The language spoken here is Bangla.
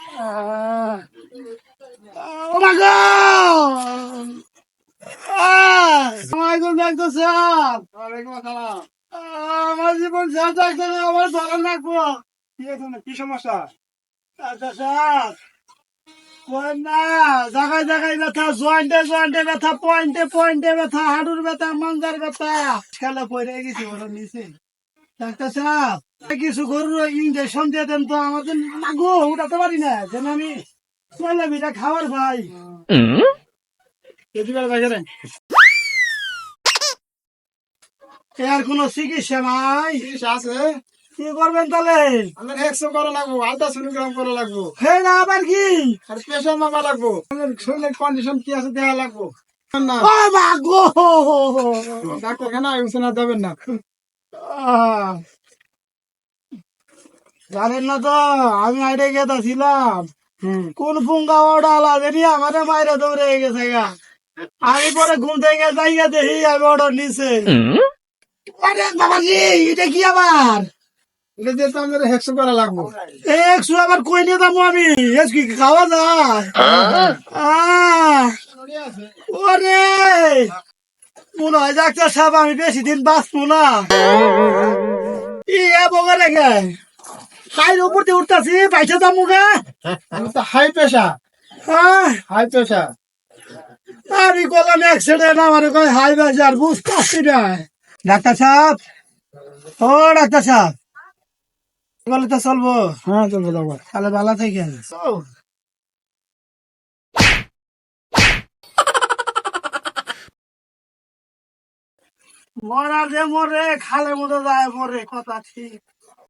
Oh my God! Assalamualaikum Doctor Sahab. ওয়ালাইকুম আসসালাম। আমার জীবন শেষ ডাক্তার আমার ধরেন রাখবো। কি সমস্যা? ডাক্তার সাহেব বলেন না, জায়গায় জায়গায় ব্যথা, জয়েন্টে জয়েন্টে ব্যথা, পয়েন্টে পয়েন্টে ব্যথা, হাঁটুর ব্যথা, মাঞ্জার ব্যথা, খেলা পড়ে গেছি ওরা নিচে। ডাক্তার সাহেব কিছু গরুর ইঞ্জেকশন দিয়ে দেন তো, আমাদের গো উঠাতে পারি না, যেন আমি এটা খাবার ভাই। এর কোনো চিকিৎসা নাই? চিকিৎসা আছে। কি করবেন তাহলে? আমার 100 করা লাগবো, আলট্রাসোনোগ্রাম করা লাগবো, হে না আবার কি? আর প্রেশার মাপা লাগবো, আমার শরীরের কন্ডিশন কি আছে দেখা লাগবো। না ও মা গো! ডাক্তারখানা না যাবেন না। আহ, জানেন না তো আমি আইডে গেছিলাম, কোন পুঙ্গা ওটা আলাদা নিয়ে আমাদের মায়েরা দৌড়ে গেছে গা। আমি পরে ঘুম থেকে যাইয়া দেখি আমি অর্ডার নিছে। আরে বাবাজি, এটা কি আবার? এটা দিয়ে তো আমাদের 100 করা লাগবো। একশো আবার কই নিয়ে যাবো আমি? এস কি খাওয়া যায়? ওরে মনে হয় ডাক্তার সাহেব আমি বেশি দিন বাঁচবো না। ইয়ে বগে রেখে খাইর উপর দিয়ে উঠতেছি, পাইছে যাবো গা। আমি তো হাই প্রেশার, হাই প্রেশার। আমি করলাম অ্যাক্সিডেন্ট, আমার কই হাই প্রেশার, বুঝতেছি না। ডাক্তার সাহেব, ও ডাক্তার সাহেব, বলে তো চলবো? হ্যাঁ চলবো যাবো। তাহলে ভালো থাকেন। মরার যে মরে, খালে মতো যায় মরে, কথা ঠিক।